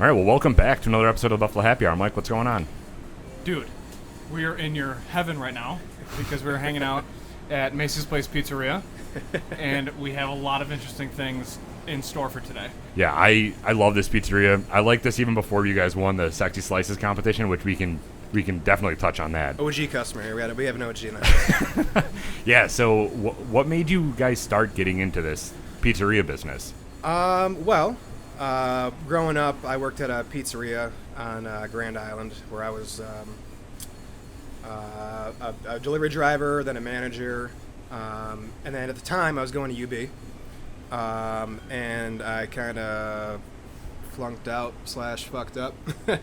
All right, well, welcome back to another episode of Buffalo Happy Hour. Mike, what's going on? Dude, we are in your heaven right now because we're hanging out at Macy's Place Pizzeria, and we have a lot of interesting things in store for today. Yeah, I love this pizzeria. I like this even before you guys won the Sexy Slices competition, which we can definitely touch on that. OG customer here. We have an OG now. Yeah, so what made you guys start getting into this pizzeria business? Growing up, I worked at a pizzeria on Grand Island where I was a delivery driver, then a manager, and then at the time I was going to UB, and I kind of flunked out / fucked up,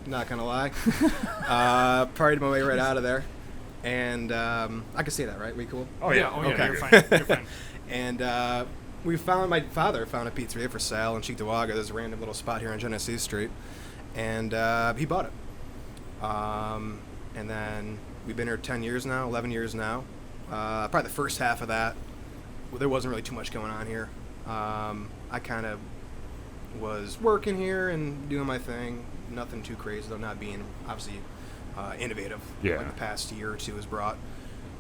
not gonna lie. Partied my way right out of there, and I can say that, right? We cool? Oh yeah, Okay. You're fine. And my father found a pizzeria for sale in Cheektowaga. There's a random little spot here on Genesee Street, and he bought it. And then we've been here 10 years now, 11 years now. Probably the first half of that, there wasn't really too much going on here. I kind of was working here and doing my thing. Nothing too crazy, though, not being obviously innovative like the past year or two has brought.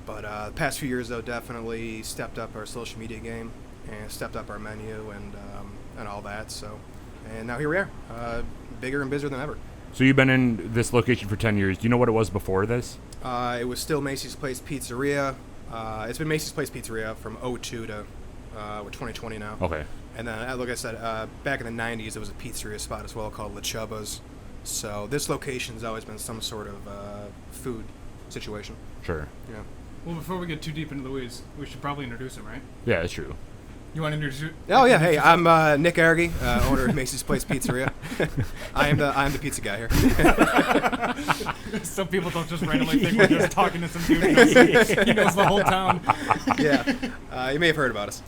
But the past few years, though, definitely stepped up our social media game and stepped up our menu and all that. So, and now here we are, bigger and busier than ever. So you've been in this location for 10 years. Do you know what it was before this? It was still Macy's Place Pizzeria. It's been Macy's Place Pizzeria from 2002 to 2020 now. Okay. And then, like I said, back in the 90s, there was a pizzeria spot as well called La Chubba's. So this location's always been some sort of food situation. Sure. Yeah. Well, before we get too deep into the weeds, we should probably introduce him, right? Yeah, that's true. You want to introduce? Oh yeah, hey, I'm Nick Argy, owner of Macy's Place Pizzeria. I am the pizza guy here. So people don't just randomly think we're just talking to some dude he knows the whole town. Yeah, you may have heard about us.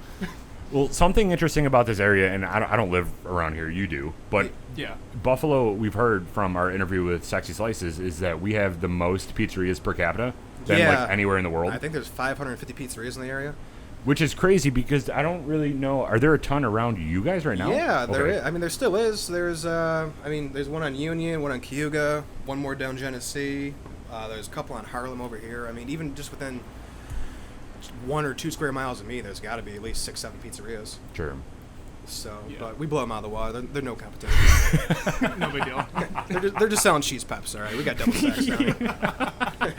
Well, something interesting about this area, and I don't live around here, you do, but Yeah. Buffalo, we've heard from our interview with Sexy Slices, is that we have the most pizzerias per capita than like anywhere in the world. I think there's 550 pizzerias in the area. Which is crazy because I don't really know. Are there a ton around you guys right now? Yeah, there is. I mean, there still is. There's there's one on Union, one on Cayuga, one more down Genesee. There's a couple on Harlem over here. I mean, even just within 1 or 2 square miles of me, there's got to be at least 6-7 pizzerias. Sure. So, Yeah. But we blow them out of the water. They're no competition. No big deal. they're just selling cheese peps. All right, we got double stacks down here.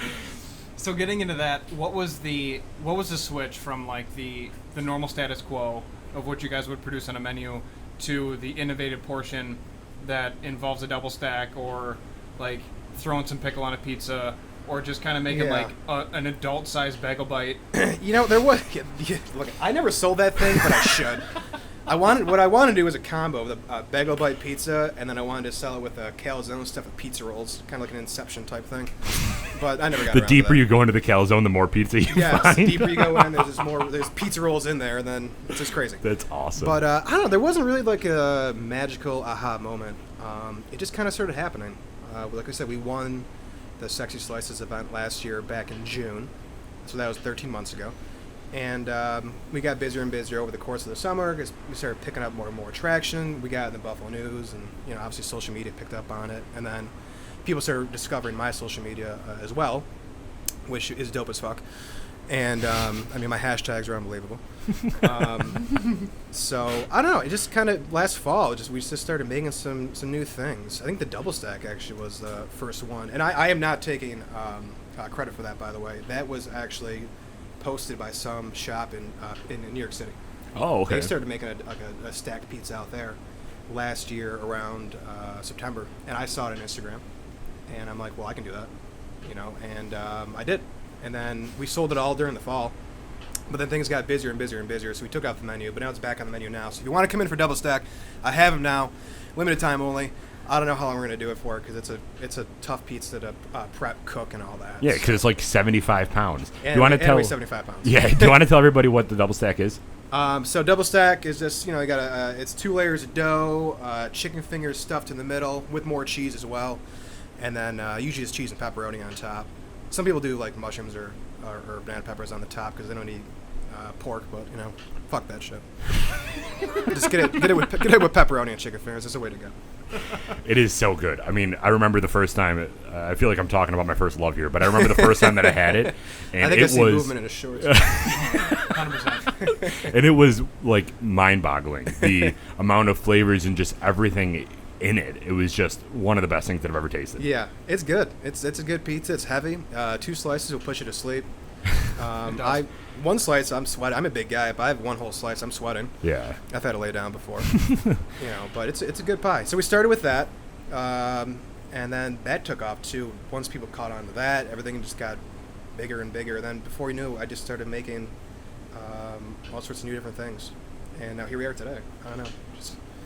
So getting into that, what was the switch from like the normal status quo of what you guys would produce on a menu to the innovative portion that involves a double stack or like throwing some pickle on a pizza or just kind of making like an adult-sized bagel bite? You know, there was. Look, I never sold that thing, but I should. What I wanted to do was a combo of a bagel bite pizza, and then I wanted to sell it with a calzone stuff with pizza rolls, kind of like an Inception type thing. But I never got The around deeper to that. you go into the calzone, the more pizza you find. The deeper you go in, there's pizza rolls in there, and then it's just crazy. That's awesome. But I don't know, there wasn't really like a magical aha moment. It just kind of started happening. Like I said, we won the Sexy Slices event last year back in June, so that was 13 months ago. And we got busier and busier over the course of the summer because we started picking up more and more traction. We got in the Buffalo News, and obviously social media picked up on it. And then people started discovering my social media as well, which is dope as fuck. And my hashtags are unbelievable. So I don't know. It just kind of last fall, we just started making some new things. I think the double stack actually was the first one, and I am not taking credit for that, by the way. That was actually posted by some shop in New York City. Oh, okay. They started making a stacked pizza out there last year around September, and I saw it on Instagram, and I'm like, well, I can do that, and I did. And then we sold it all during the fall, but then things got busier and busier and busier, so we took out the menu, but now it's back on the menu now. So if you want to come in for double stack, I have them now, limited time only. I don't know how long we're going to do it for because it's a tough pizza to prep, cook, and all that. Yeah, because it's like 75 pounds. And, do you want to tell? 75 pounds. Yeah. Do you want to tell everybody what the double stack is? So double stack is just you got it's 2 layers of dough, chicken fingers stuffed in the middle with more cheese as well, and then usually it's cheese and pepperoni on top. Some people do like mushrooms or banana peppers on the top because they don't eat pork, but fuck that shit. Just get it with pepperoni and chicken fingers. That's the way to go. It is so good. I mean, I remember the first time. I feel like I'm talking about my first love here, but I remember the first time that I had it, and I think it I see was movement in his shorts. 100%. and it was like mind-boggling. The amount of flavors and just everything in it. It was just one of the best things that I've ever tasted. Yeah, it's good. It's a good pizza. It's heavy. 2 slices will push you to sleep. One slice, I'm sweating. I'm a big guy. If I have one whole slice, I'm sweating. Yeah. I've had to lay down before. But it's a good pie. So we started with that, and then that took off too. Once people caught on to that, everything just got bigger and bigger. And then before you knew, I just started making all sorts of new different things, and now here we are today. I don't know.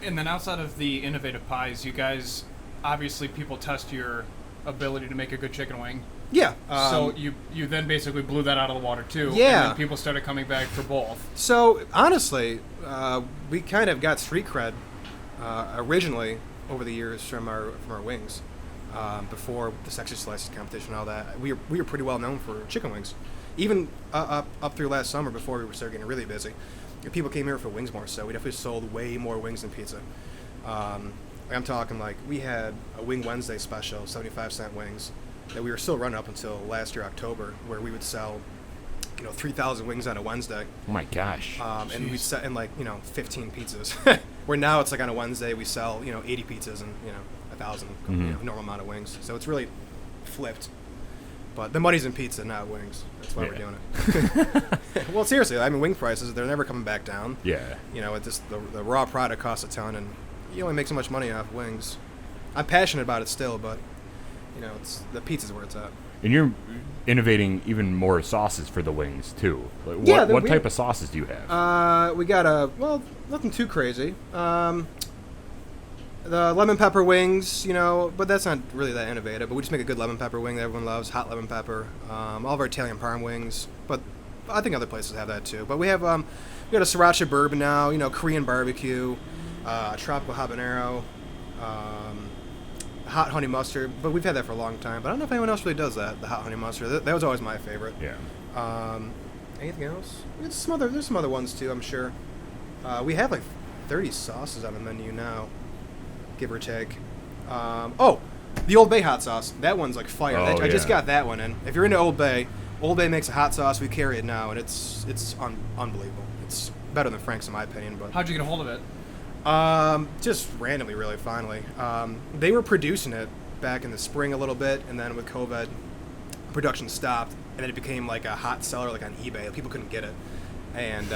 And then outside of the innovative pies, you guys, obviously people test your ability to make a good chicken wing. Yeah. So you then basically blew that out of the water too. Yeah. And then people started coming back for both. So honestly, we kind of got street cred originally over the years from our wings. Before the Sexy Slices competition and all that, we were pretty well known for chicken wings. Even up through last summer, before we started getting really busy, people came here for wings more. So we definitely sold way more wings than pizza. I'm talking like we had a Wing Wednesday special, 75-cent wings, that we were still running up until last year October, where we would sell 3,000 wings on a Wednesday. Oh my gosh. And we'd sell in 15 pizzas. Where now it's like on a Wednesday we sell 80 pizzas and 1,000 normal amount of wings. So it's really flipped. But the money's in pizza, not wings. That's why we're doing it. Well, seriously, I mean, wing prices, they're never coming back down. Yeah. It just the raw product costs a ton, and you only make so much money off wings. I'm passionate about it still, but it's the pizza's where it's at. And you're innovating even more sauces for the wings too. Like what type of sauces do you have? We got nothing too crazy. The lemon pepper wings, but that's not really that innovative. But we just make a good lemon pepper wing that everyone loves, hot lemon pepper. All of our Italian parm wings, but I think other places have that too. But we have we got a sriracha bourbon now, Korean barbecue, tropical habanero, hot honey mustard. But we've had that for a long time. But I don't know if anyone else really does that. The hot honey mustard. That was always my favorite. Yeah. Anything else? There's some other ones too, I'm sure. We have like 30 sauces on the menu now, give or take. The Old Bay hot sauce. That one's like fire. I just got that one in. If you're into Old Bay makes a hot sauce. We carry it now, and it's unbelievable. It's better than Frank's in my opinion. But how'd you get a hold of it? Just randomly, really. Finally, they were producing it back in the spring a little bit, and then with COVID, production stopped, and then it became like a hot seller, like on eBay. People couldn't get it, and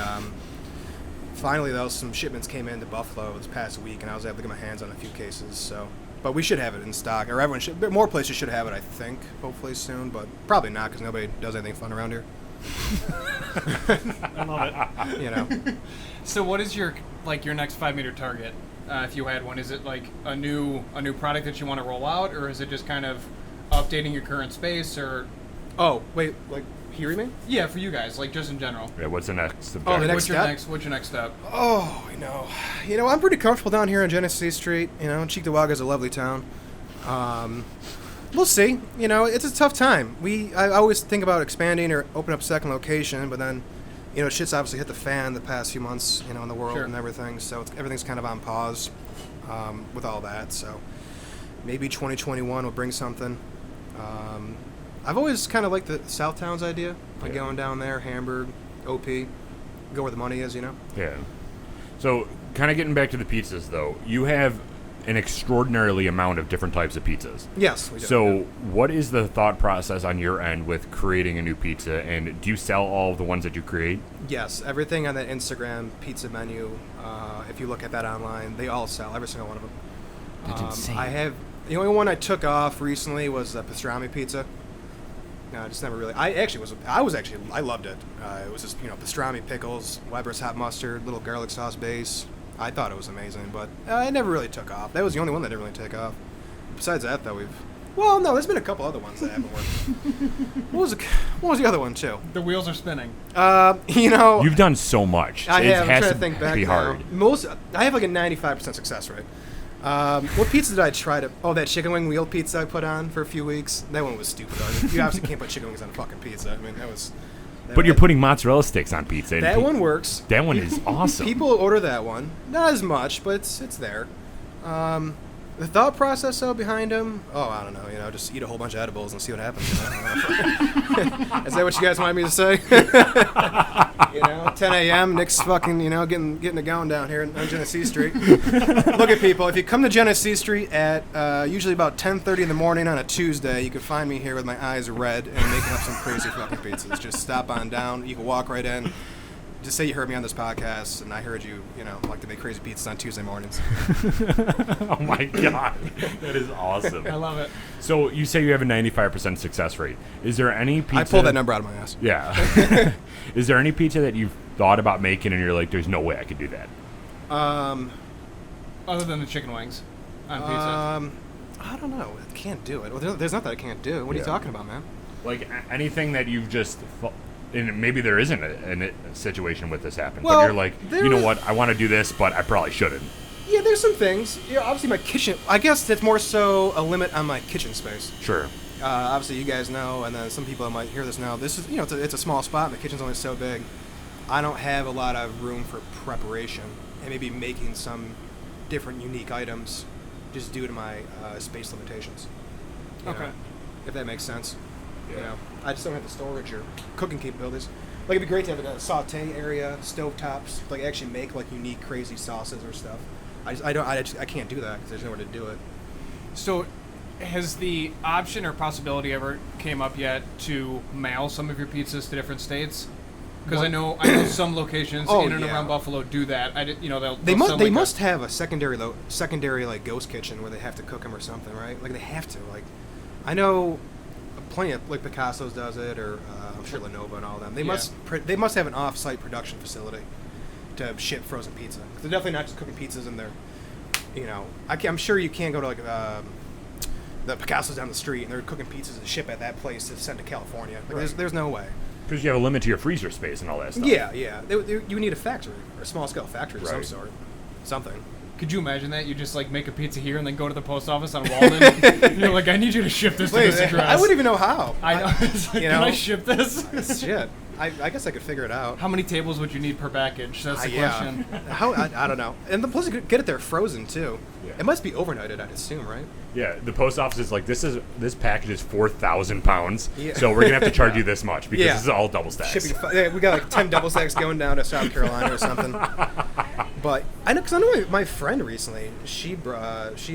finally, though, some shipments came into Buffalo this past week, and I was able to get my hands on a few cases. So, but we should have it in stock, or everyone should. More places should have it, I think, hopefully soon, but probably not because nobody does anything fun around here. I love it. So, what is your next 5-meter target? If you had one, is it like a new product that you want to roll out, or is it just kind of updating your current space, or? Oh wait, like here, you mean? Yeah, for you guys, like just in general. Yeah. What's the next? Oh, the next what's step? What's your next step? Oh, I'm pretty comfortable down here on Genesee Street. Cheektowaga is a lovely town. We'll see. It's a tough time. I always think about expanding or open up a second location, but then, shit's obviously hit the fan the past few months, in the world and everything. So everything's kind of on pause with all that. So maybe 2021 will bring something. I've always kind of liked the South Towns idea, like going down there, Hamburg, OP, go where the money is, Yeah. So, kind of getting back to the pizzas, though, you have an extraordinarily amount of different types of pizzas. Yes, we do. So, what is the thought process on your end with creating a new pizza, and do you sell all of the ones that you create? Yes, everything on that Instagram pizza menu, if you look at that online, they all sell, every single one of them. That's insane. I have, the only one I took off recently was the pastrami pizza. No, just never really. I loved it. It was just, pastrami, pickles, Weber's hot mustard, little garlic sauce base. I thought it was amazing, but it never really took off. That was the only one that didn't really take off. Besides that, though, there's been a couple other ones that haven't worked. What was the other one, too? The wheels are spinning. You've done so much. I have. It I'm has trying to think back be now. hard. I have like a 95% success rate. What pizza did I try to... Oh, that chicken wing wheel pizza I put on for a few weeks. That one was stupid. You obviously can't put chicken wings on a fucking pizza. I mean, that was But you're putting mozzarella sticks on pizza. And that one works. That one is awesome. People order that one. Not as much, but it's there. The thought process though behind them, I don't know, just eat a whole bunch of edibles and see what happens. Is that what you guys want me to say? 10 a.m. Nick's fucking, getting it going down here on Genesee Street. Look at people. If you come to Genesee Street at usually about 10:30 in the morning on a Tuesday, you can find me here with my eyes red and making up some crazy fucking pizzas. Just stop on down. You can walk right in. Just say you heard me on this podcast, and I heard you, like to make crazy pizzas on Tuesday mornings. Oh, my God. That is awesome. I love it. So you say you have a 95% success rate. Is there any pizza... I pulled that number out of my ass. Yeah. Is there any pizza that you've thought about making and you're like, there's no way I could do that? Other than the chicken wings on pizza. I don't know. I can't do it. Well, there's nothing I can't do. What are you talking about, man? Like, anything that you've just... And maybe there isn't a situation with this happen, well, but you're like, you know what, I want to do this, but I probably shouldn't. Yeah, there's some things. Obviously my kitchen, I guess that's more so a limit on my kitchen space. Sure. Obviously you guys know, and then some people might hear this now, this is, it's a small spot, my kitchen's only so big. I don't have a lot of room for preparation, and maybe making some different unique items just due to my space limitations. Okay. If that makes sense. Yeah. I just don't have the storage or cooking capabilities. Like, it'd be great to have a saute area, stovetops, like actually make like unique, crazy sauces or stuff. I can't do that because there's nowhere to do it. So, has the option or possibility ever came up yet to mail some of your pizzas to different states? Because I know some locations in and around Buffalo do that. They must have a secondary like ghost kitchen where they have to cook them or something, right? Like they have to. Like, I know. Plenty of like Picasso's does it, or I'm sure Lenovo and all of them. They must have an off-site production facility to ship frozen pizza. They're definitely not just cooking pizzas in there. I'm sure you can't go to like the Picasso's down the street and they're cooking pizzas and ship at that place to send to California. Like, right. There's no way. Because you have a limit to your freezer space and all that stuff. Yeah. You need a factory or a small-scale factory of some Right. sort, something. Could you imagine that? You just like make a pizza here and then go to the post office on Walden. And you're like, I need you to ship this to this address. I wouldn't even know how. I know. It's like, can I ship this? Shit. I guess I could figure it out. How many tables would you need per package? That's the question. I don't know. And plus, you could get it there frozen too. Yeah. It must be overnighted, I'd assume, right? Yeah, the post office is like, this package is 4,000 pounds, Yeah. so we're gonna have to charge you this much because this is all double stacks. Shipping, we got like 10 double stacks going down to South Carolina or something. But I know my friend recently, she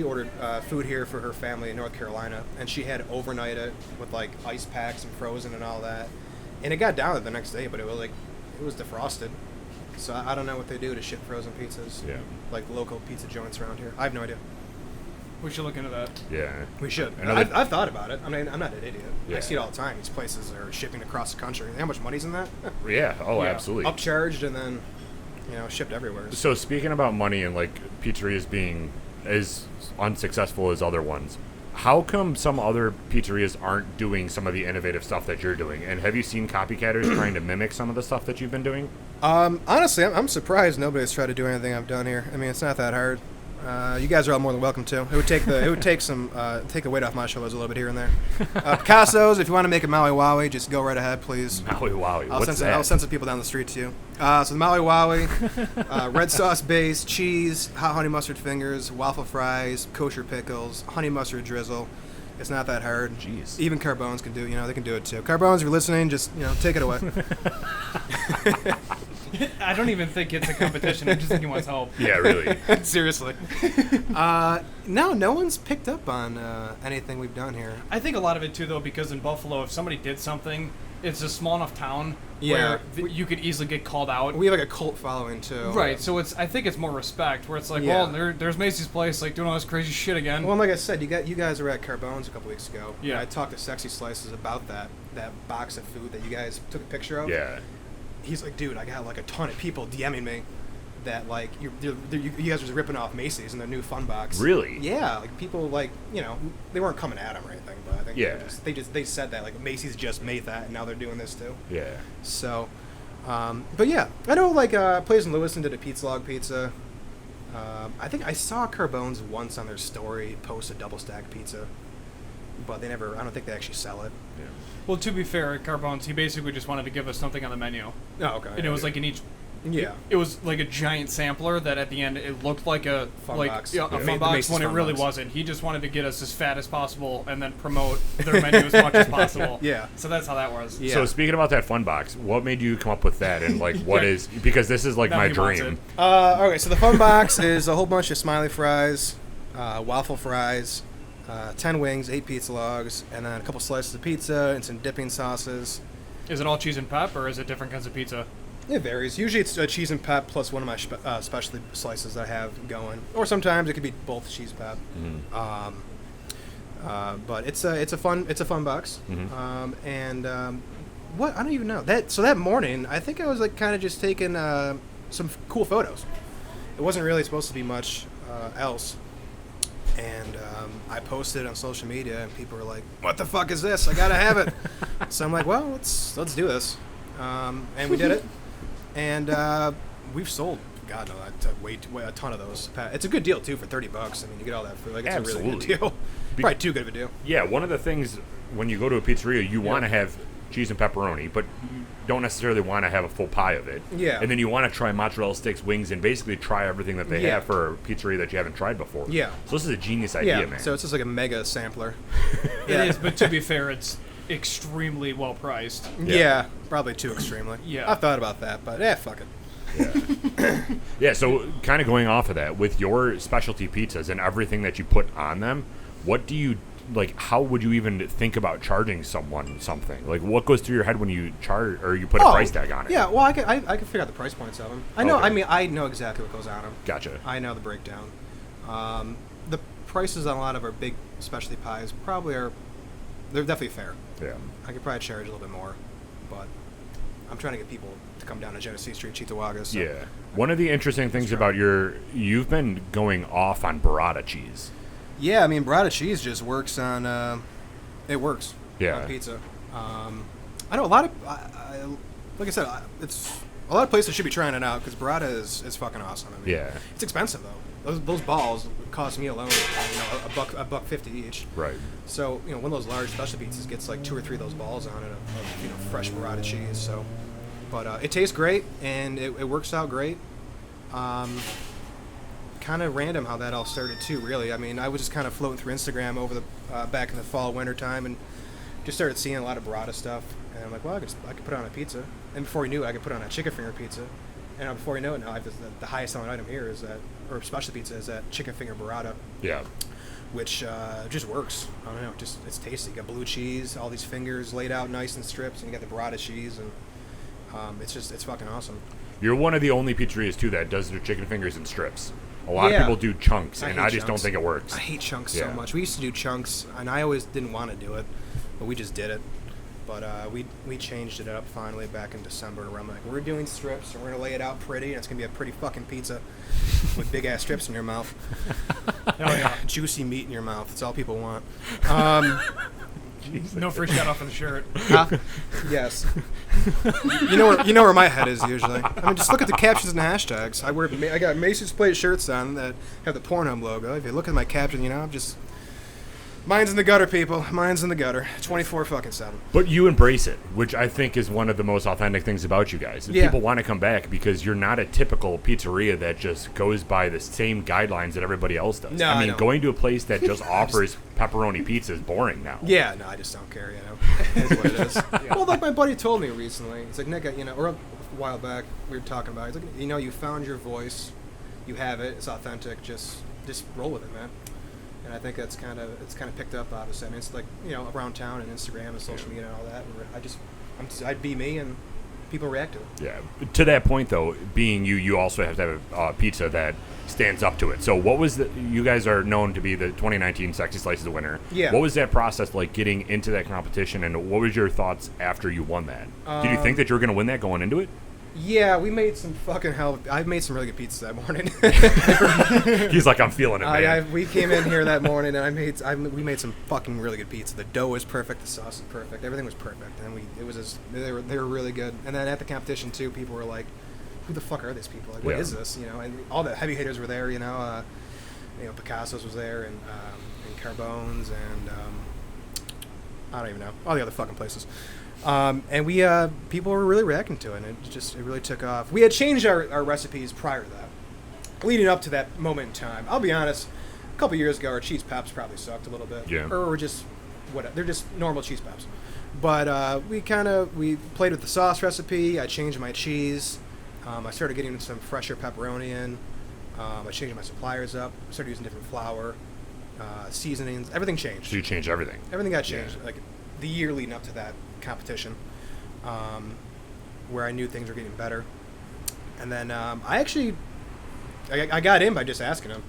ordered food here for her family in North Carolina, and she had to overnight it with like ice packs and frozen and all that, and it got down there the next day, but it was defrosted. So I don't know what they do to ship frozen pizzas. Yeah. Like local pizza joints around here. I have no idea. We should look into that. Yeah. We should. I've thought about it. I mean, I'm not an idiot. Yeah. I see it all the time. These places are shipping across the country. How much money's in that? Yeah. Oh, Yeah. absolutely. Upcharged and then, shipped everywhere. So speaking about money and like pizzerias being as unsuccessful as other ones, how come some other pizzerias aren't doing some of the innovative stuff that you're doing? And have you seen copycatters trying to mimic some of the stuff that you've been doing? Honestly, I'm surprised nobody's tried to do anything I've done here. I mean, it's not that hard. You guys are all more than welcome to. It would take the weight off my shoulders a little bit here and there. Picasso's, if you want to make a Maui Wowie, just go right ahead, please. Maui Wowie. What's that? I'll send some people down the street to you. So the Maui Wowie, red sauce base, cheese, hot honey mustard fingers, waffle fries, kosher pickles, honey mustard drizzle. It's not that hard. Jeez. Even Carbones can do. They can do it too. Carbones, if you're listening, just take it away. I don't even think it's a competition. I just think he wants help. Yeah, really. Seriously. No one's picked up on anything we've done here. I think a lot of it too, though, because in Buffalo, if somebody did something, it's a small enough town Yeah. where you could easily get called out. We have like a cult following too. Right, so I think it's more respect, where it's like, Yeah. well, there's Macy's place, like doing all this crazy shit again. Well, like I said, you guys were at Carbones a couple weeks ago. Yeah. And I talked to Sexy Slices about that box of food that you guys took a picture of. Yeah. He's like, dude, I got like a ton of people DMing me that like you guys are just ripping off Macy's and their new fun box. Really? Yeah, like people like they weren't coming at him or anything, but I think they said that like Macy's just made that and now they're doing this too. Yeah. So, but yeah, I know like Plays in Lewiston did a Pizza Log pizza. I think I saw Carbones once on their story post a double stack pizza, but I don't think they actually sell it. Yeah. Well, to be fair, at Carbone's, he basically just wanted to give us something on the menu. Oh, okay. And it was like in each... Yeah. It was like a giant sampler that at the end it looked like a Fun like box. yeah, a Yeah. fun box Macy's when it fun really box. wasn't. He just wanted to get us as fat as possible and then promote their menu as much as possible. Yeah. So that's how that was. Yeah. So speaking about that fun box, what made you come up with that? And like, what is, because this is like Now my he wants dream. it. Okay, so the fun box is a whole bunch of smiley fries, waffle fries, 10 wings, 8 pizza logs, and then a couple slices of pizza and some dipping sauces. Is it all cheese and pep, or is it different kinds of pizza? It varies. Usually it's cheese and pep plus one of my specialty slices that I have going, or sometimes it could be both cheese pep. But it's a fun box. What I don't even know that morning I think I was like kind of just taking some cool photos. It wasn't really supposed to be much else, and I posted it on social media and people were like, "What the fuck is this? I gotta have it." So I'm like, "Well, let's do this," and we did it. And we've sold, God no, a ton of those. It's a good deal too for $30. I mean, you get all that food. Like, it's a really good deal. Probably too good of a deal. Yeah, one of the things when you go to a pizzeria, you want to have cheese and pepperoni, but you don't necessarily want to have a full pie of it. Yeah. And then you want to try mozzarella sticks, wings, and basically try everything that they have for a pizzeria that you haven't tried before. Yeah. So this is a genius idea, man. So it's just like a mega sampler. It is, but to be fair, it's extremely well priced. Yeah, probably too extremely. Yeah. I thought about that, but fuck it. Yeah, so kind of going off of that, with your specialty pizzas and everything that you put on them, what do you, like, how would you even think about charging someone something? Like, what goes through your head when you charge, or you put a price tag on it? Yeah, well, I can figure out the price points of them. I know. Okay. I mean, I know exactly what goes on them. Gotcha. I know the breakdown. The prices on a lot of our big specialty pies probably they're definitely fair. Yeah. I could probably charge a little bit more, but I'm trying to get people to come down to Genesee Street, Cheektowaga. So Yeah. One of the interesting things about you've been going off on Burrata Cheese. Yeah, I mean, Burrata Cheese just works on, it works on pizza. I know a lot of, like I said, it's a lot of places should be trying it out because Burrata is fucking awesome. I mean, it's expensive though. Those balls cost me alone, a buck $1.50 each. Right. So one of those large special pizzas gets like 2 or 3 of those balls on it of fresh Burrata cheese. So, but it tastes great and it works out great. Kind of random how that all started too. Really, I mean, I was just kind of floating through Instagram over the back in the fall winter time and just started seeing a lot of Burrata stuff. And I'm like, well, I could put it on a pizza. And before you knew it, I could put it on a chicken finger pizza. And before you know it, now the highest selling item here is that, or special pizza is that chicken finger Burrata. Yeah. Which just works. I don't know, it's tasty. You got blue cheese, all these fingers laid out nice in strips, and you got the Burrata cheese, and it's fucking awesome. You're one of the only pizzerias too that does their chicken fingers in strips. A lot of people do chunks, and I just don't think it works. I hate chunks so much. We used to do chunks, and I always didn't want to do it, but we just did it. But we changed it up finally back in December, where I'm like, we're doing strips, and we're going to lay it out pretty, and it's going to be a pretty fucking pizza with big-ass strips in your mouth. Juicy meat in your mouth. That's all people want. No free shot off of the shirt. Yes. You know where my head is usually. I mean, just look at the captions and hashtags. I got Macy's plate shirts on that have the Pornhub logo. If you look at my caption, I'm just... Mine's in the gutter, people. Mine's in the gutter. 24/7. But you embrace it, which I think is one of the most authentic things about you guys. Yeah. People want to come back because you're not a typical pizzeria that just goes by the same guidelines that everybody else does. No, I mean, know. going to a place that just offers pepperoni pizza is boring now. Yeah, no, I just don't care, It is what it is. Well, like my buddy told me recently. He's like, Nick, or a while back, we were talking about it. He's like, you found your voice. You have it. It's authentic. Just roll with it, man. And I think it's kind of picked up, obviously. I mean, it's like, around town and Instagram and social media and all that. And I'd be me and people react to it. Yeah. To that point, though, being you also have to have a pizza that stands up to it. So what was you guys are known to be the 2019 Sexy Slices winner. Yeah. What was that process like getting into that competition, and what was your thoughts after you won that? Did you think that you were going to win that going into it? Yeah, we made some fucking hell. I made some really good pizza that morning. He's like, I'm feeling it, man. We came in here that morning and we made some fucking really good pizza. The dough was perfect, the sauce was perfect, everything was perfect, and they were really good. And then at the competition too, people were like, "Who the fuck are these people? Like, what is this?" And all the heavy hitters were there. Picasso's was there, and Carbone's, and I don't even know. All the other fucking places. And we people were really reacting to it, and it really took off. We had changed our recipes prior to that, leading up to that moment in time. I'll be honest, a couple years ago, our cheese paps probably sucked a little bit. Yeah. Or were just whatever. They're just normal cheese paps. But we played with the sauce recipe. I changed my cheese. I started getting some fresher pepperoni in. I changed my suppliers up. I started using different flour, seasonings. Everything changed. So you changed everything. Everything got changed. Yeah. Like the year leading up to that competition, where I knew things were getting better. And then I got in by just asking him.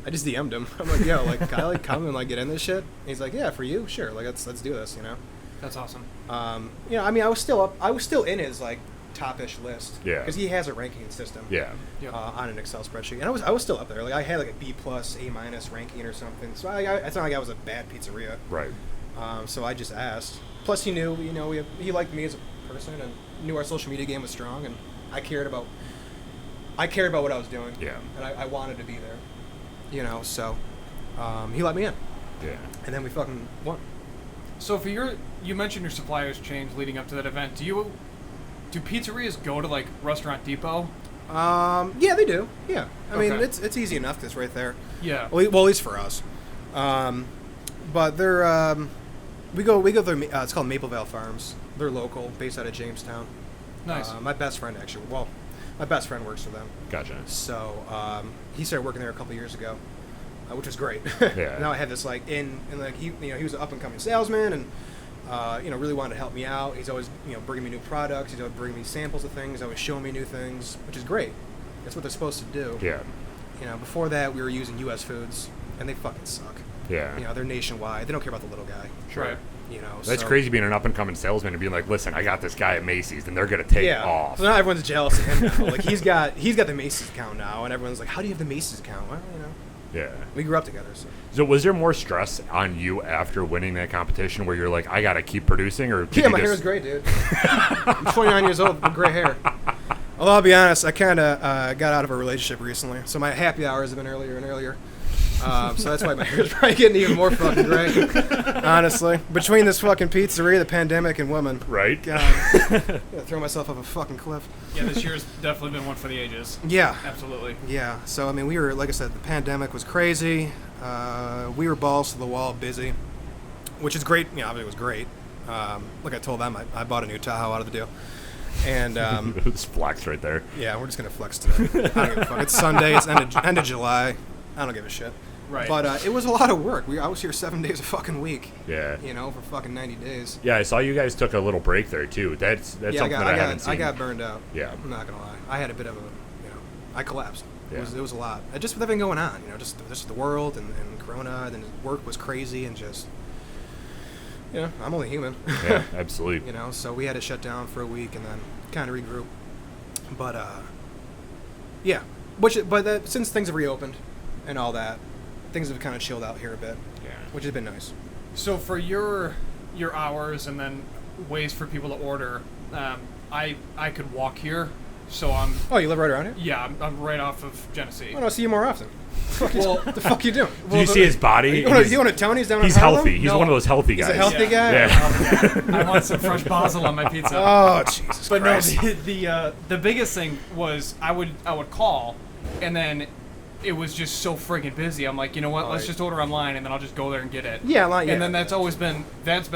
I just DM'd him. I'm like, yo, like, can I come and get in this shit? And he's like, yeah, for you, sure. Like, let's do this, That's awesome. I mean, I was still in his top-ish list. Yeah. Because he has a ranking system. Yeah. Yep. On an Excel spreadsheet, and I was still up there. Like, I had a B+, A- ranking or something. So it's not like I was a bad pizzeria. Right. So I just asked. Plus, he knew, he liked me as a person and knew our social media game was strong, and I cared about what I was doing. Yeah. And I wanted to be there. So he let me in. Yeah. And then we fucking won. So for you mentioned your suppliers change leading up to that event. Do pizzerias go to Restaurant Depot? Yeah, they do. Yeah. I mean, Okay. it's easy enough because it's right there. Yeah. Well, at least for us. But they're we go through. It's called Maple Vale Farms. They're local, based out of Jamestown. Nice. My best friend my best friend works for them. Gotcha. So he started working there a couple years ago, which was great. Yeah. Now I have this he was an up and coming salesman and really wanted to help me out. He's always bringing me new products. He's always bringing me samples of things. Always showing me new things, which is great. That's what they're supposed to do. Yeah. Before that we were using U.S. Foods, and they fucking suck. Yeah. They're nationwide. They don't care about the little guy. Sure. Right. That's so, crazy being an up and coming salesman and being like, listen, I got this guy at Macy's, and they're gonna take off. So now everyone's jealous of him now. He's got the Macy's account now, and everyone's like, how do you have the Macy's account? Well, Yeah. we grew up together. So was there more stress on you after winning that competition, where you're like, I gotta keep producing, or did Yeah, you my just... hair was great, dude. I'm 29 years old with gray hair. Although I'll be honest, I kind of got out of a relationship recently, so my happy hours have been earlier and earlier. So that's why my hair's probably getting even more fucking gray. Honestly, between this fucking pizzeria, the pandemic, and women, Right? God, I'm gonna throw myself off a fucking cliff. Yeah, this year's definitely been one for the ages. Yeah. Absolutely. Yeah. So I mean, we were, like I said, the pandemic was crazy. We were balls to the wall, busy, which is great. Obviously it was great. Like I told them, I bought a new Tahoe out of the deal. And It's flex right there. yeah, we're just gonna flex today. I don't give a fuck. It's Sunday. It's end of July. I don't give a shit. Right. But it was a lot of work. I was here 7 days a fucking week. Yeah. For fucking 90 days. Yeah, I saw you guys took a little break there too. That's something that I haven't seen. I got burned out. Yeah. I'm not gonna lie. I had a bit of I collapsed. Yeah. It was a lot. Just with everything going on. Just the world and Corona. Then work was crazy and just. I'm only human. Yeah, absolutely. So we had to shut down for a week and then kind of regroup. But yeah. Since things have reopened and all that, things have kind of chilled out here a bit. Yeah. Which has been nice. So for your hours and then ways for people to order, I could walk here, so I'm. Oh, you live right around here? Yeah, I'm right off of Genesee. I want to see you more often. What the fuck you doing? Do you see his body? You want to Tony's down in He's Harlem? healthy. He's No. one of those healthy He's guys. a healthy guy? Yeah. I want some fresh basil on my pizza. Oh, Jesus But Christ. no, the biggest thing was I would call, and then it was just so friggin' busy. I'm like, you know what? Let's Right. just order online, and then I'll just go there and get it. Yeah, yeah. And then that's been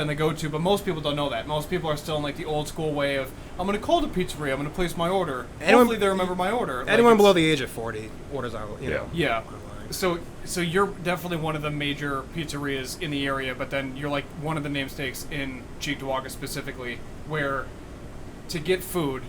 the go-to. But most people don't know that. Most people are still in the old school way of I'm gonna call the pizzeria. I'm gonna place my order. Hopefully they remember my order. Anyone below the age of 40 orders on, Yeah. online. So you're definitely one of the major pizzerias in the area, but then you're one of the namesakes in Cheektowaga specifically, where to get food,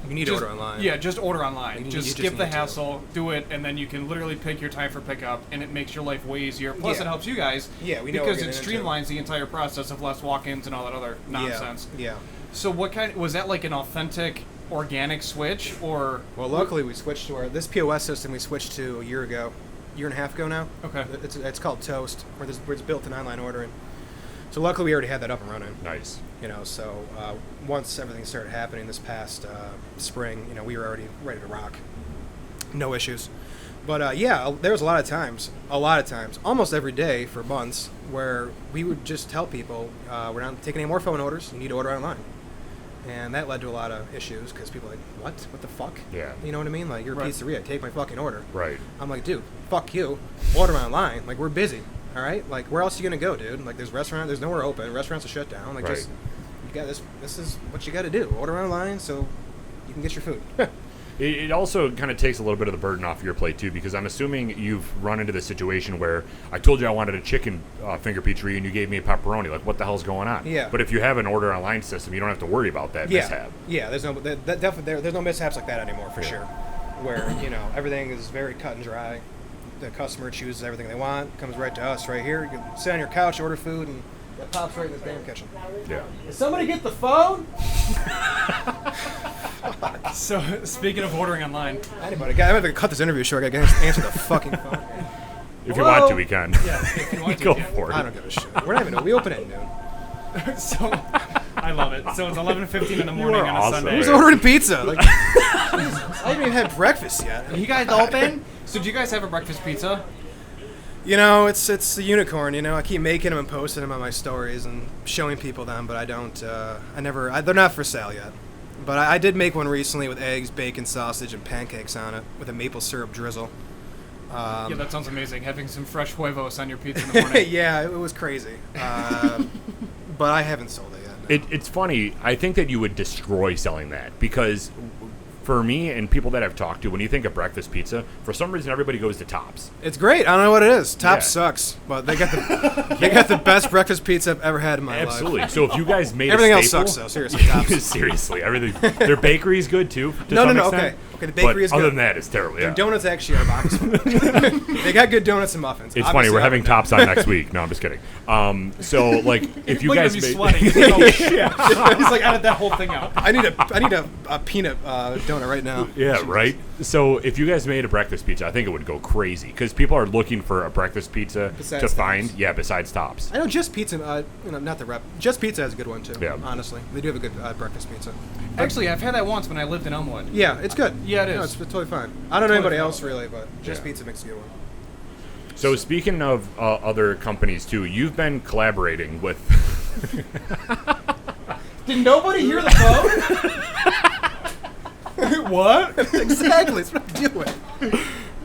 You need to order online. Yeah, just order online. You Just just skip the need to. hassle, do it, and then you can literally pick your time for pickup, and it makes your life way easier. Plus, Yeah. it helps you guys. Yeah, we know because what it we're getting into. streamlines the entire process of less walk-ins and all that other nonsense. Yeah. So, what kind was that? An authentic, organic switch, or? Well, luckily we switched to this POS system. We switched to a year and a half ago now. Okay. It's called Toast, where it's built in online ordering. So luckily we already had that up and running. Nice. So once everything started happening this past spring, we were already ready to rock. No issues. But yeah, there was a lot of times, almost every day for months, where we would just tell people, we're not taking any more phone orders, you need to order online. And that led to a lot of issues, because people are like, what? What the fuck? Yeah. You know what I mean? Like, you're a pizzeria, take my fucking order. Right. I'm like, dude, fuck you, order online. Like, we're busy, all right? Like, where else are you going to go, dude? Like, there's nowhere open, restaurants are shut down. Like, right. just, you got this is what you got to do. Order online so you can get your food. It also kind of takes a little bit of the burden off your plate, too, because I'm assuming you've run into the situation where I told you I wanted a chicken finger pizzeria and you gave me a pepperoni. Like, what the hell's going on? Yeah. But if you have an order online system, you don't have to worry about that mishap. Yeah, there's no mishaps like that anymore, for sure. Where, everything is very cut and dry. The customer chooses everything they want, comes right to us right here. You can sit on your couch, order food, and it pops right in this damn kitchen. Yeah. Did somebody get the phone? So, speaking of ordering online. Anybody. I'm going to cut this interview short. I got to answer the fucking phone. If you want to, we can. Yeah, if you want to, Go yeah. for it. I don't give a shit. We're not even. We open at noon. So, I love it. So it's 11:15 in the morning on a awesome. Sunday. Who's ordering pizza? Like, I haven't even had breakfast yet. You guys open? So do you guys have a breakfast pizza? It's a unicorn. I keep making them and posting them on my stories and showing people them, but I don't. They're not for sale yet. But I did make one recently with eggs, bacon, sausage, and pancakes on it with a maple syrup drizzle. Yeah, that sounds amazing. Having some fresh huevos on your pizza in the morning. Yeah, it was crazy. But I haven't sold it yet. No. It's funny. I think that you would destroy selling that because for me and people that I've talked to, when you think of breakfast pizza, for some reason everybody goes to Tops. It's great. I don't know what it is. Tops Yeah. sucks, but they got the best breakfast pizza I've ever had in my life. Absolutely. So if you guys made Everything a else staple, sucks though. Seriously, Tops. seriously, everything. Their bakery's good too. To No, some no, extent, okay. The bakery is but good. other than that, it's terrible. Their Yeah. donuts actually are box. They got good donuts and muffins. It's funny. Obviously, We're I having would never- Tops on next week. No, I'm just kidding. So like, if you Look guys at me made, sweating. Oh, shit. He's like, edit that whole thing out. I need a peanut donut right now. yeah, right. So if you guys made a breakfast pizza, I think it would go crazy because people are looking for a breakfast pizza Besides to Tops. find. Yeah, besides Tops. I know Just Pizza. Not the rep. Just Pizza has a good one too. Yeah. Honestly, they do have a good breakfast pizza. Actually, I've had that once when I lived in Elmwood. Yeah, it's good. Yeah, it No, is. it's totally fine. I don't know Totally anybody fine. else really, but Just Yeah. Pizza makes a good one. So speaking of other companies too, you've been collaborating with. Did nobody hear the phone? What? Exactly. That's what I'm doing.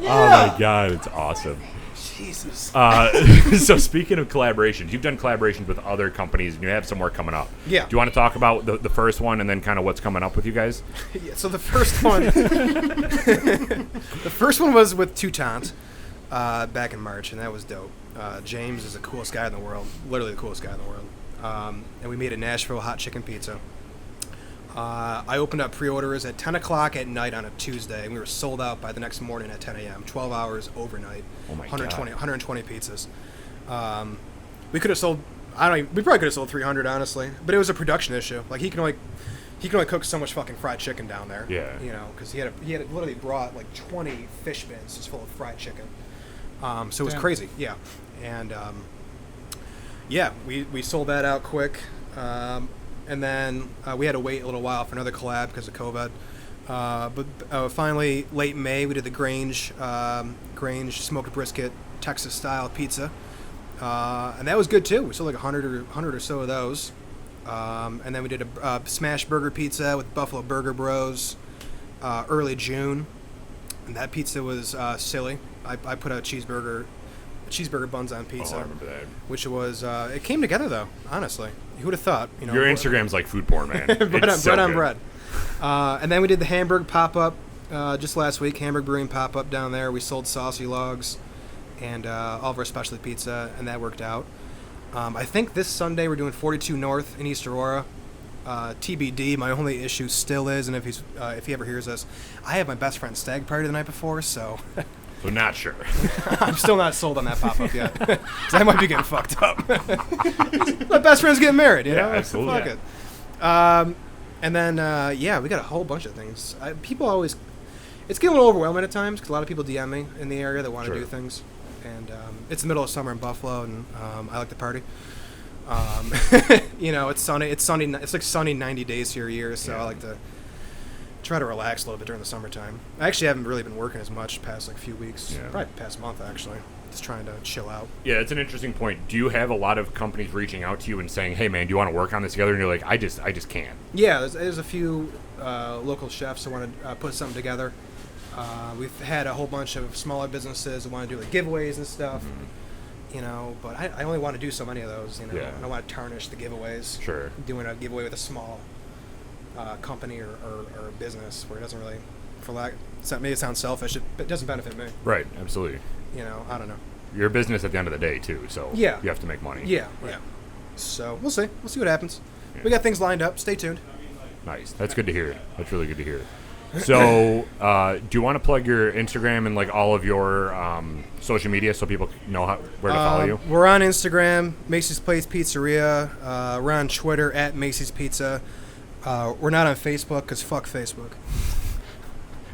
Oh my god, it's awesome. Jesus. So speaking of collaborations, you've done collaborations with other companies, and you have some more coming up. Yeah. Do you want to talk about the first one and then kind of what's coming up with you guys? Yeah, so the first one, was with Toutant back in March, and that was dope. James is the coolest guy in the world, literally the coolest guy in the world. And we made a Nashville hot chicken pizza. I opened up pre-orders at 10 o'clock at night on a Tuesday, and we were sold out by the next morning at 10 a.m., 12 hours overnight. Oh my 120 pizzas. We could have sold, we probably could have sold 300, honestly, but it was a production issue. Like, he can only cook so much fucking fried chicken down there. Yeah. Because he had literally brought like 20 fish bins just full of fried chicken. So it was Damn. crazy. Yeah. And we sold that out quick. And then we had to wait a little while for another collab because of COVID. But finally, late May, we did the Grange smoked brisket Texas style pizza, and that was good too. We sold like 100 or so of those. And then we did a smash burger pizza with Buffalo Burger Bros early June, and that pizza was silly. I put a cheeseburger buns on pizza. Oh, I remember that. Which was it came together though. Honestly, who would have thought? Your Instagram's like food porn, man. bread It's so on good. bread. And then we did the Hamburg pop-up just last week, Hamburg Brewing pop-up down there. We sold saucy logs and all of our specialty pizza, and that worked out. I think this Sunday we're doing 42 North in East Aurora. TBD, my only issue still is, and if he ever hears this, I have my best friend's stag party the night before, so So not sure. I'm still not sold on that pop-up yet. 'Cause I might be getting fucked up. My best friend's getting married, you Yeah, know? absolutely. Fuck it. And then, we got a whole bunch of things. People always... It's getting a little overwhelming at times because a lot of people DM me in the area that want to Sure. do things. And it's the middle of summer in Buffalo, and I like to party. It's sunny. It's like sunny 90 days here a year, so Yeah. I like to try to relax a little bit during the summertime. I actually haven't really been working as much past like few weeks. Yeah. Probably past month actually. Just trying to chill out. Yeah, it's an interesting point. Do you have a lot of companies reaching out to you and saying, "Hey, man, do you want to work on this together?" And you're like, "I just can't." Yeah, there's a few local chefs that want to put something together. We've had a whole bunch of smaller businesses that want to do like giveaways and stuff. You know, but I only want to do so many of those. You know, Yeah. I don't want to tarnish the giveaways. Sure. Doing a giveaway with a small company or business where it doesn't really, maybe it sounds selfish, it doesn't benefit me. Right. Absolutely. You know, I don't know. You're a business at the end of the day too, so Yeah. you have to make money. Yeah, Right. yeah. So we'll see. We'll see what happens. Yeah. We got things lined up. Stay tuned. Nice. That's good to hear. That's really good to hear. So, do you want to plug your Instagram and like all of your social media so people know where to follow you? We're on Instagram, Macy's Place Pizzeria. We're on Twitter at Macy's Pizza. We're not on Facebook because fuck Facebook.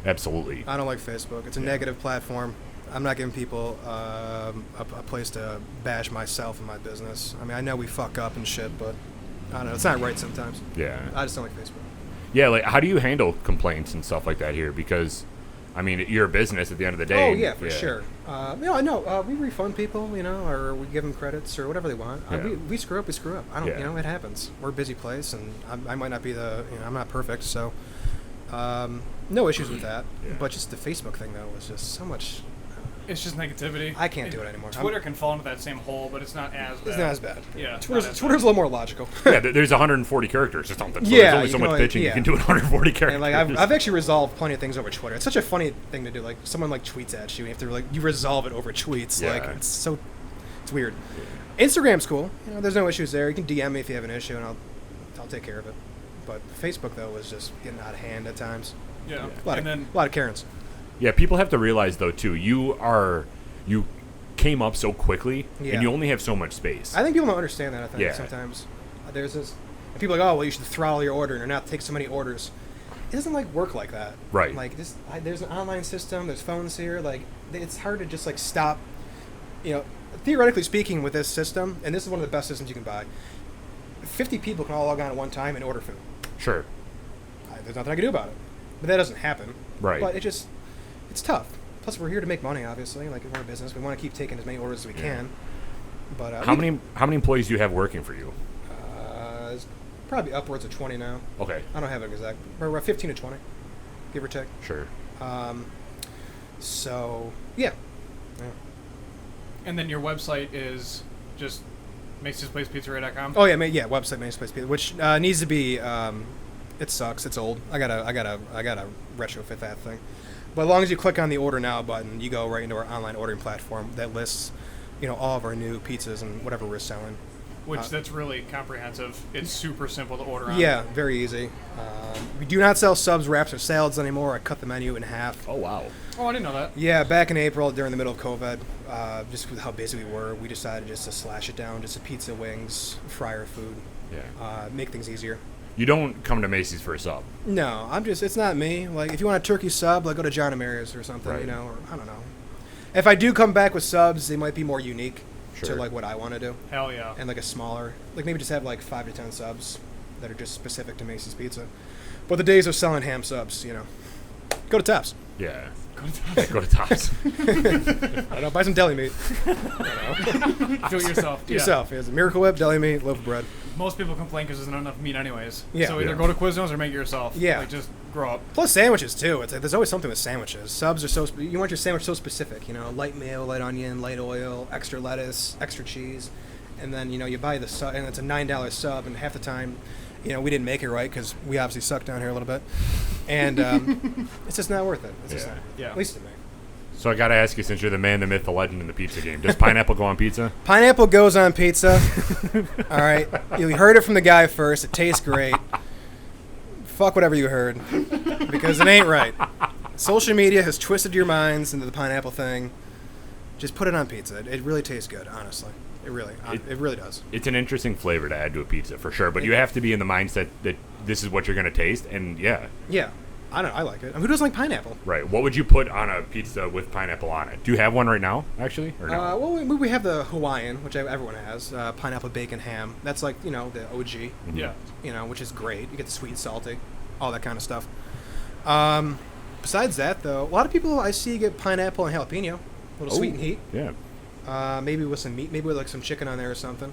Absolutely. I don't like Facebook. It's a negative platform. I'm not giving people a place to bash myself and my business. I mean, I know we fuck up and shit, but I don't know. It's not right sometimes. Yeah. I just don't like Facebook. Yeah, like how do you handle complaints and stuff like that here? Because, I mean, you're a business at the end of the day. Oh, yeah, for sure. I know. We refund people, you know, or we give them credits or whatever they want. Yeah. We screw up, we screw up. I don't, Yeah. you know, it happens. We're a busy place, and I might not be I'm not perfect, so no issues with that. Yeah. But just the Facebook thing, though, was just so much. It's just negativity. I can't do it anymore. Twitter can fall into that same hole, but it's not as bad. It's not as bad. Yeah. Twitter's not as a little more logical. Yeah, there's 140 characters or something. So Yeah, there's only you so can much only- bitching. You yeah. can do it 140 characters. And like I've actually resolved plenty of things over Twitter. It's such a funny thing to do. Like someone like tweets at you, and you have to like you resolve it over tweets. Yeah. Like it's weird. Instagram's cool. You know, there's no issues there. You can DM me if you have an issue, and I'll take care of it. But Facebook though was just getting out of hand at times. Yeah. A lot of Karens. Yeah, people have to realize though too. You came up so quickly, Yeah. and you only have so much space. I think people don't understand that. I think Yeah. sometimes there's this. And people are like, oh well, you should throttle your order or not take so many orders. It doesn't like work like that. Right. Like this, there's an online system. There's phones here. Like it's hard to just like stop. You know, theoretically speaking, with this system, and this is one of the best systems you can buy. 50 people can all log on at one time and order food. Sure. There's nothing I can do about it. But that doesn't happen. Right. But it's tough. Plus, we're here to make money, obviously. Like, we're a business. We want to keep taking as many orders as we can. But How many employees do you have working for you? It's probably upwards of 20 now. Okay. I don't have it exact. We're 15 to 20, give or take. Sure. So, yeah. And then your website is just MacysPlacePizzeria.com? Oh, yeah, website, Macy's Place Pizza, which needs to be, it sucks. It's old. I gotta retrofit that thing. But as long as you click on the Order Now button, you go right into our online ordering platform that lists, you know, all of our new pizzas and whatever we're selling. Which that's really comprehensive. It's super simple to order on. Yeah, very easy. We do not sell subs, wraps, or salads anymore. I cut the menu in half. Oh wow. Oh, I didn't know that. Yeah, back in April during the middle of COVID, just with how busy we were, we decided just to slash it down, just to pizza, wings, fryer food, make things easier. You don't come to Macy's for a sub. No, it's not me. Like, if you want a turkey sub, like, go to John and Mary's or something, Right. you know, or I don't know. If I do come back with subs, they might be more unique to, Sure. like, what I want to do. Hell yeah. And, like, a smaller, like, maybe just have, like, 5 to 10 subs that are just specific to Macy's Pizza. But the days of selling ham subs, you know, go to Tops. Yeah. Go to Tops. I don't know, buy some deli meat. Do it yourself. Do yourself. It's a Miracle Whip, deli meat, loaf of bread. Most people complain because there's not enough meat anyways. Yeah. So either Yeah. go to Quiznos or make it yourself. Yeah. Like, just grow up. Plus sandwiches too. It's like, there's always something with sandwiches. Subs are you want your sandwich so specific. You know, light mayo, light onion, light oil, extra lettuce, extra cheese, and then you know you buy the sub, and it's a $9 sub, and half the time, you know, we didn't make it right because we obviously suck down here a little bit, and it's just not worth it. It's just Yeah. not, Yeah. at least to me. So I gotta ask you, since you're the man, the myth, the legend in the pizza game, does pineapple go on pizza? Pineapple goes on pizza. All right, you heard it from the guy first. It tastes great. Fuck whatever you heard, because it ain't right. Social media has twisted your minds into the pineapple thing. Just put it on pizza. It really tastes good, honestly. It really does. It's an interesting flavor to add to a pizza for sure, but you have to be in the mindset that this is what you're gonna taste, and yeah. Yeah, I like it. I mean, who doesn't like pineapple? Right. What would you put on a pizza with pineapple on it? Do you have one right now, actually, or no? Well, we have the Hawaiian, which everyone has. Pineapple bacon ham. That's like, you know, the OG. Yeah. You know, which is great. You get the sweet, salty, all that kind of stuff. Besides that, though, a lot of people I see get pineapple and jalapeno, a little sweet and heat. Yeah. Maybe with some meat, maybe with like some chicken on there or something.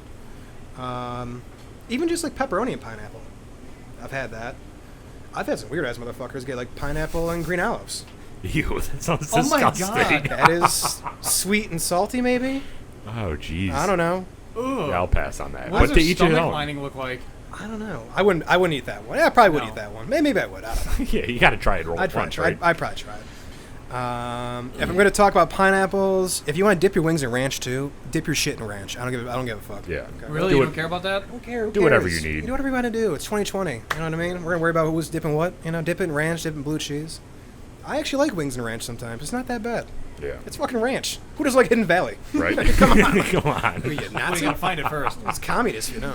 Even just like pepperoni and pineapple. I've had that. I've had some weird ass motherfuckers get like pineapple and green olives. Ew, that sounds Oh my disgusting. God. That is sweet and salty, maybe. Oh, jeez. I don't know. Ugh. Yeah, I'll pass on that. What But does to their each his stomach own. lining look like? I don't know. I wouldn't eat that one. Yeah, I probably would No. eat that one. Maybe I would. I don't know. Yeah, you got to try it roll I'd once, probably right? I'd probably try it. If I'm going to talk about pineapples, if you want to dip your wings in ranch too, dip your shit in ranch. I don't give a fuck. Yeah. Okay. Really? Do You it. don't care about that? I don't care. Who Do whatever cares? you need. You do whatever you want to do. It's 2020. You know what I mean? We're going to worry about who's dipping what. You know, dip it in ranch, dip it in blue cheese. I actually like wings in ranch sometimes. It's not that bad. Yeah. It's fucking ranch. Who doesn't like Hidden Valley? Right? Come on. Come on. Are you Well, you Nazi? gotta find it first. It's communist, you know.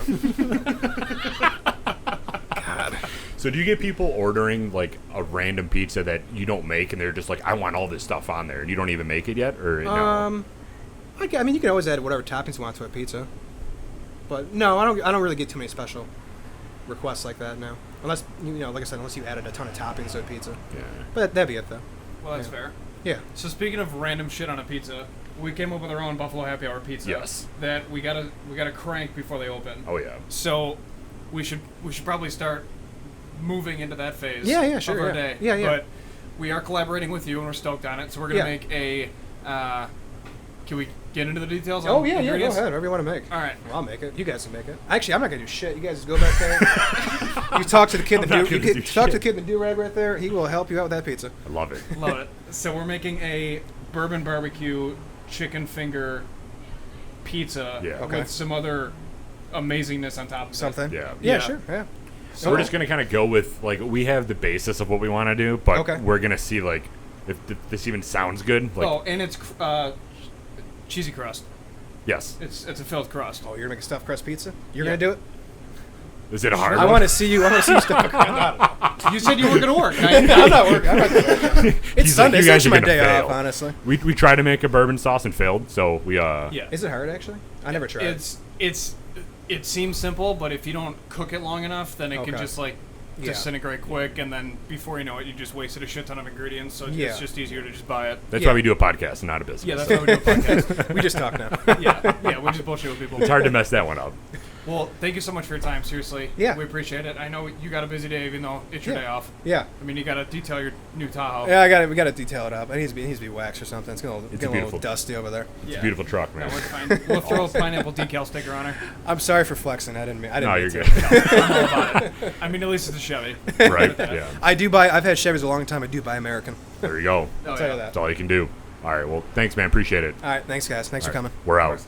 God. So do you get people ordering like a random pizza that you don't make, and they're just like, I want all this stuff on there, and you don't even make it yet, or no? I mean, you can always add whatever toppings you want to a pizza. But no, I don't really get too many special requests like that now. Unless, you know, like I said, unless you added a ton of toppings to a pizza. Yeah. But that'd be it, though. Well, that's Yeah. fair. Yeah. So speaking of random shit on a pizza, we came up with our own Buffalo Happy Hour pizza. Yes. That we gotta crank before they open. Oh yeah. So we should probably start moving into that phase. Yeah, sure, Of our yeah. day. Yeah. But we are collaborating with you, and we're stoked on it. So we're gonna Yeah. make a. Can we get into the details? Oh, on yeah, go ingredients? ahead. Whatever you want to make. All right. Well, I'll make it. You guys can make it. Actually, I'm not going to do shit. You guys just go back there. You talk to the kid in the I'm not do. gonna do Talk to the shit. kid in the do-rag right there. He will help you out with that pizza. I love it. Love it. So we're making a bourbon barbecue chicken finger pizza Yeah. Okay. with some other amazingness on top of Something. Yeah. Yeah, Yeah. sure. Yeah. So we're just gonna kind of go with like we have the basis of what we want to do, but Okay. we're gonna see like if this even sounds good. it. Like Oh, and it's cheesy crust. yes, It's a filled crust. Oh, you're going to make a stuffed crust pizza? You're Yeah. going to do it? is it a hard I one? want to see you. I want to see you stuff. You said you were gonna work. I'm not working. I'm not doing it. It's He's like, Sunday. you It's guys actually are my gonna day fail. off, honestly. We tried to make a bourbon sauce and failed, so we Yeah. Is it hard, actually? I never tried. It seems simple, but if you don't cook it long enough, then it can Okay. just like Yeah. disintegrate quick, and then before you know it, you just wasted a shit ton of ingredients. So Yeah. it's just easier to just buy it. That's Yeah. why we do a podcast and not a business. Yeah, that's why we do a podcast. We just talk now. yeah, we just bullshit with people. It's hard to mess that one up. Well, thank you so much for your time. Seriously, Yeah. we appreciate it. I know you got a busy day, even though it's your Yeah. day off. Yeah. I mean, you got to detail your new Tahoe. Yeah, we got to detail it up. It needs to be waxed or something. It's getting a little beautiful. dusty over there. It's a beautiful truck, man. That works fine. We'll throw a pineapple decal sticker on her. I'm sorry for flexing. I didn't mean No, mean you're to. good. I'm all about it. I mean, at least it's a Chevy. Right? Yeah. I do buy. I've had Chevys a long time. I do buy American. There you go. Oh, I'll tell yeah. you that. That's all you can do. All right. Well, thanks, man. Appreciate it. All right. Thanks, guys. Thanks for All right, coming. We're out.